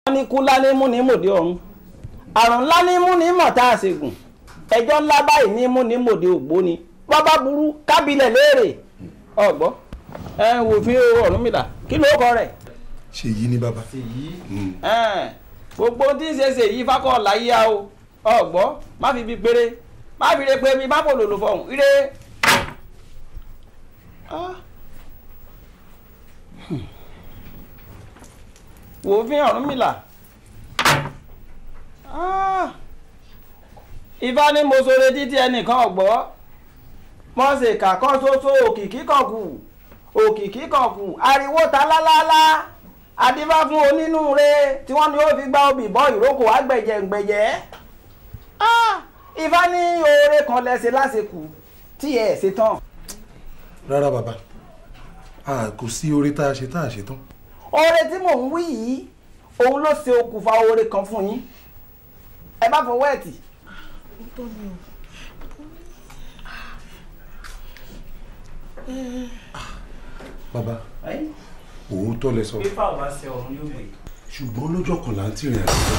wọ́n ní kú ńlá ní mú ní mòde ọ̀run àrùn ńlá ní mú ní mọ̀tá àṣegùn ẹjọ́ ńlá báyìí ní mú ní mòde ògbóni bàbá burú kábílẹ̀ léèrè ọ̀gbọ́ wò fi Ọ̀rúnmìlà kí ló kọ rẹ̀. Ṣèyí ni bàbá. gbogbo tí ń ṣe Ṣèyí fákọ̀ láyé o ọ̀gbọ́ má fi bí péré má fi re pé mi má bò lòlò fọ̀hún ire. wò fi Ọ̀rúnmìlà Ifá ní mo sọre títí ẹnìkan ọ̀gbọ́ mọ́ ṣe kàkọ́ ṣoṣo òkìkí kọ̀kù òkìkí kọ̀kù ariwo ta lálálá adífá fún onínúure tí wọ́n ní ó fi gbá obì bọ́ ìrókò àgbẹ̀jẹ̀ǹgbẹ̀jẹ̀ Ifá ní oore kan lẹ́sẹ̀ lásìkò tí ẹ̀ ṣe tán. Rárá bàbá kò sí oore tá a ṣe tán. Oore tí mò ń wí yìí òun ló ṣe okùnfà oore kan fún yín ẹ bá fọwọ́ ẹ̀ tì. Bàbá òótọ́ lẹ sọ. Fífà ò bá ṣe ọ̀run yóò gbé. Ṣùgbọ́n lọ́jọ́ kan là ń tìrìn àjò.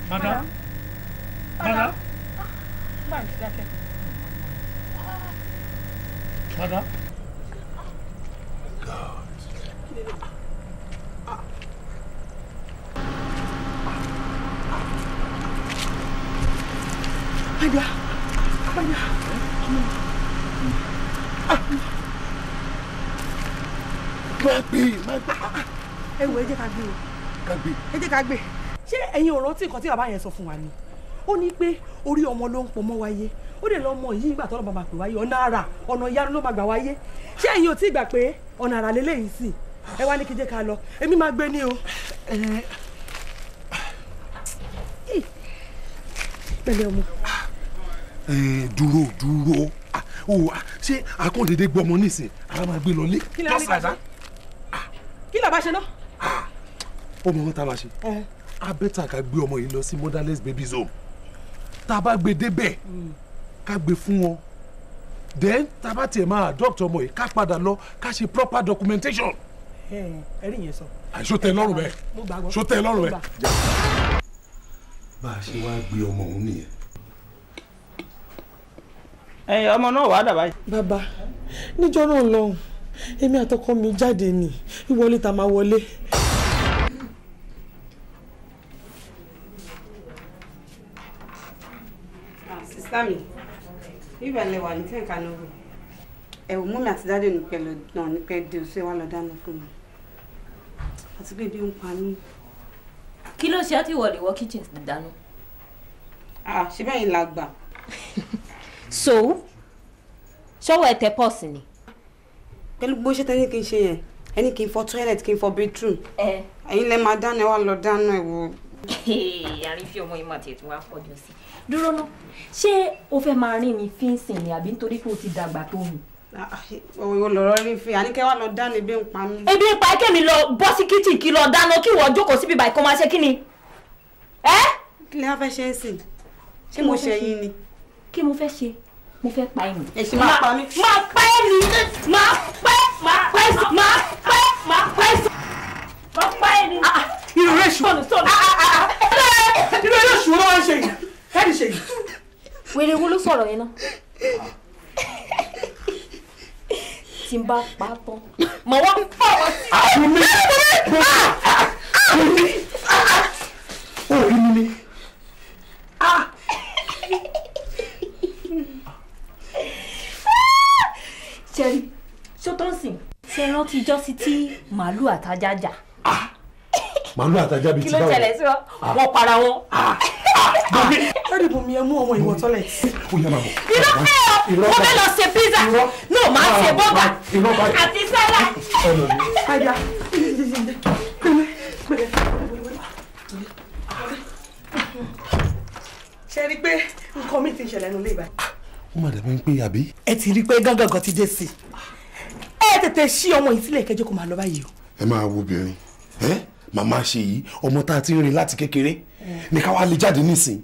Madam. Madam. Madam. God. Padà. Ẹ wo ẹ jẹ́ ká gbé o. Ẹ jẹ́ ká gbé. Ṣé ẹ̀yin ò rántí nǹkan tí bàbá yẹn sọ fún wa ni? Ó ní pé orí ọmọ ló ń pọmọ wáyé. Ó dẹ̀ lọ́mọ yìí ìgbà tọ́lọ́ bàbá pè wáyé ọ̀nà àrà ọ̀nà ìyanu ló máa gbà wáyé. Ṣé ẹ̀yin ò tí ì gbà pé ọ̀nà àrà lélẹ́yìí sì? Ẹ wá ní kí jẹ́ ká lọ. Èmi máa gbé ní o. Pẹ̀lẹ́ ọmọ. Dúró. Ṣé akọ́ndédé gbọ́ ọmọ nísìn ara máa gbé lọlé. Kí la bá ṣe náà? Ọmọ wọn tá a máa ṣe. A bẹ́tà ká gbé ọmọ yìí lọ sí motherless babies home. Tá a bá gbé débẹ̀ ká gbé fún wọn. Then tá a bá tiẹ̀ máa adopt ọmọ yìí ká padà lọ ká ṣe proper documentation. Ẹ̀rí yẹn sọ. Ṣó tẹ́ lọ́rùn bẹ́ẹ̀? Ṣó tẹ́ lọ́rùn bẹ́ẹ̀? Bá a ṣe wá gbé ọmọ òun nìyẹn. ọmọ náà wàá dà báyìí. Bàbá níjọ́ náà lọ́hùn èmi àtọkọ mi jáde ní ìwọlé tá máa wọlé. Sísá mi bíbẹ̀ lẹ wà ní tẹ̀ka náà ẹ̀wù mú mi àti dáadé ní pẹ̀lú náà ní pẹ́ dé oṣù wa lọ dáná fún mi àti pé bí ń pa mí. Kí ló ṣe àti ìwọ̀de wọ kitchen dáná? Ṣé bẹ́ẹ̀ yìí la gbà. So ṣọwọ́ ẹ tẹ pọ́ọ̀sì ni. Pẹ̀lú bó ṣe tẹ́ni kí n ṣe yẹn ẹni kí n fọ toilet kí n fọ bedroom ẹ̀yin lẹ máa dáná ẹ wá lọ dáná ẹ wò. Àrífín ọmọ yìí máa tètè wá pọ̀jù sí. Dúró ná ṣé o fẹ́ máa rìn ní fínsìn ni àbí nítorí pé o ti dàgbà tó mi? Òwò lọ̀rọ̀ rí fi àníkẹ́ wá lọ dáná ebi ń pa mí. Ebi ń pa kémi lọ bọ́ sí kitchen kí lọ dáná kí wọ́n jókòó síbi báyìí kó máa ṣe kí ni? Kí lẹ wá fẹ́ ṣe é sìn? Ṣé mo ṣe yín ni? Kí mo fẹ́ ṣe? Mo fẹ́ pa ẹ̀mí. Èsì máa pa mí. Máa pa ẹ̀mí. Máa pa ẹ̀mí. Irú rẹ̀ ṣù. Irú rẹ̀ ṣù ló wá ń ṣe yìí. Káàdì ṣe yìí. Wèrè wo ló sọ̀rọ̀ yẹn náà? Tí n bá pa á tán, mà wá pa ọ́ sí. Àbúmi! Orí mi ni. Ṣẹ́rí, ṣó tó ń sìn? Ṣé rántí ìjọ́sí tí màálù àtajá jà? Màálù àtajá bíi ti báwo? Kí ló ṣẹlẹ̀ sí wọn? Wọ́n para wọn. Ẹ̀rí bùnmi ẹ mú ọmọ ìwọ tọ́lẹ̀tì. Ó yá máa bọ̀. Irọ́ fẹ́ ọ, mo fẹ́ lọ ṣe pizza. No, máa ṣe bọ́gà àti sálà. Aya. Ṣé rí pé nǹkan mi ti ṣẹlẹ̀ nínú ilé ìbá? Ó mà dàbí pé àbí? Ẹ ti rí pé gángan ti dé sí i. Ẹ tètè ṣí ọmọ yìí sílẹ̀ kẹjọ kó máa lọ báyìí o. Ẹ máa wo obìnrin. màmá ṣe yìí ọmọ tá a ti ń rìn láti kékeré ní ká wá lè jáde nísìn.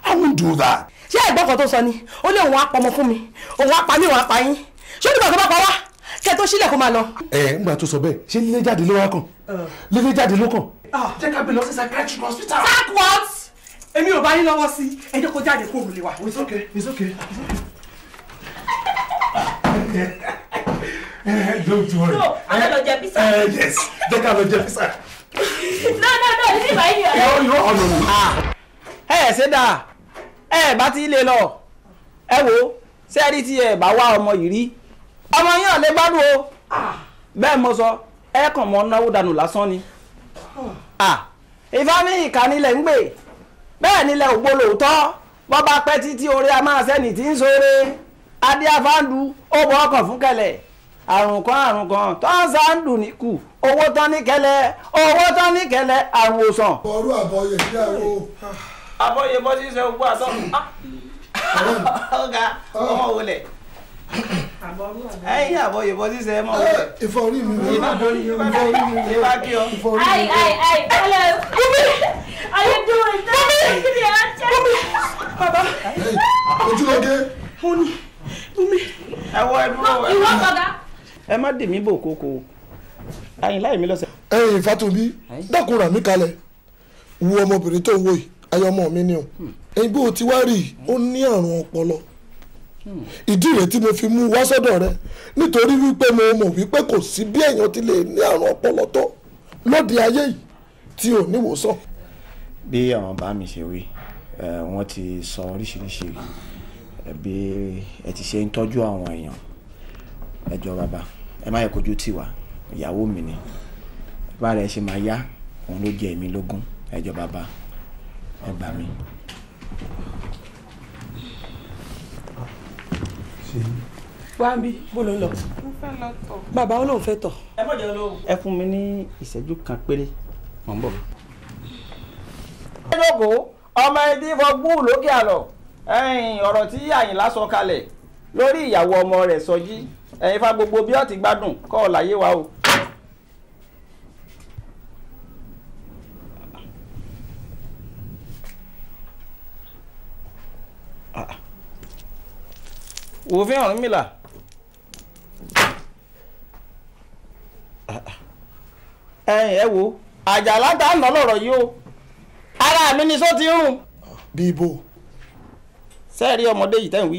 I won't do that. ṣé ẹ̀gbọ́n kan tó sọ ni ó lé òun á pọmọ fún mi òun á pa mí òun á pa yín ṣé onígbà tó bá pa wá kẹ́ tó sílẹ̀ kó máa lọ. ńgbà tó sọ bẹ́ẹ̀ ṣé lílé jáde ló wá kàn lílé jáde ló kàn. jẹ́ ká gbé lọ sí psychiatric hospital. sack what? èmi ò bá yín lọ́wọ́ sí ẹ jẹ́ kó jáde kó òun lè wà. It's okay. Don't worry. No, I'm not lọ pizza. Yes, jẹ́ ká lọ jẹ pizza. No, this is my ear. You're on me. Ṣé dáa ẹ bá ti lè lọ ẹ wo sẹ́ẹ̀rí tí ẹ bá wá ọmọ yìí rí ọmọ yín ò lè gbádùn o bẹ́ẹ̀ mo sọ ẹ kàn mọ́ náwó dànù lásán ni ìfá ní ìka nílẹ̀ ń gbè bẹ́ẹ̀ nílẹ̀ ògbó lóòótọ́ bọ́ bá pẹ́ títí orí a máa sẹ́ni tí ń sóore adé afáǹdù ó bọ́ ọkàn fún kẹlẹ̀ àrùn kan tó ń sáǹdù níkù owó tán ní kẹlẹ̀ àrùn òsàn. ọrú àbọyè ìyàwó. àbọyè bọ́ sí ṣe ogbó àtọ́ ọ̀gá ọmọ wọlé ẹ̀yìn àbọyè bọ́ sí ṣe ọmọ wọlé. ìfọ̀rí mi rẹ̀ ìbá kí ọ. Hello. Mummy, are you doing that? bàbá Ojúlóge. Mummy. ẹ wọ ẹ dúró Ìwọ kọ̀gá. ẹ má dì mí bò kókó ayin láì mí lọ́sẹ̀. ẹ̀yin Fátúnbí dákun rà mí kalẹ̀ wo ọmọbìnrin tó ń wò yìí ayọmọ mi ni o ẹ̀yin bó ti wá rí i ó ní àrùn ọpọlọ ìdí rẹ̀ tí mo fi mú wá sọ́dọ̀ rẹ̀ nítorí wípé mo mọ̀ wípé kò sí bí èèyàn ti lè ní àrùn ọpọlọ tó lóde ayé yìí tí ò níwòsàn. bí àwọn bá mi ṣe wí wọ́n ti sọ oríṣiríṣi bí ẹ ti ṣe ń tọ́jú àwọn èèyàn ẹ jọ̀ọ́ bàbá ẹ má yẹ kójú tì wá ìyàwó mi ni bá rẹ ṣe máa yá òun ló jẹ èmi lógún ẹ jọ̀ọ́ bàbá ẹ gbà mí. wáńbí bó ló ń lọ. mo fẹ́ lọ tọ̀. bàbá ó lóun fẹ́ tọ̀. ẹ mọ̀ jẹ́ lóhùn. ẹ fún mi ní ìṣẹ́jú kan péré mọ̀ ń bọ̀. ẹ jókòó ọmọ ẹdí fọgbú lókè àlọ́ ọ̀rọ̀ tí Àyìnlá sọ kalẹ̀ lórí ìyàwó ọmọ rẹ̀ Sọjí ẹ̀yin fa gbogbo bí ó ti gbádùn kọ́ ọ láyé wa o. wò fi hàn mí là. ẹ wo Àjàlá tá ń lọ lọ́rọ̀ yìí o ara mi ni sọ ti rùn. bí ibo. sẹ́ẹ̀rí ọmọdé yìí tẹ̀ ń wí.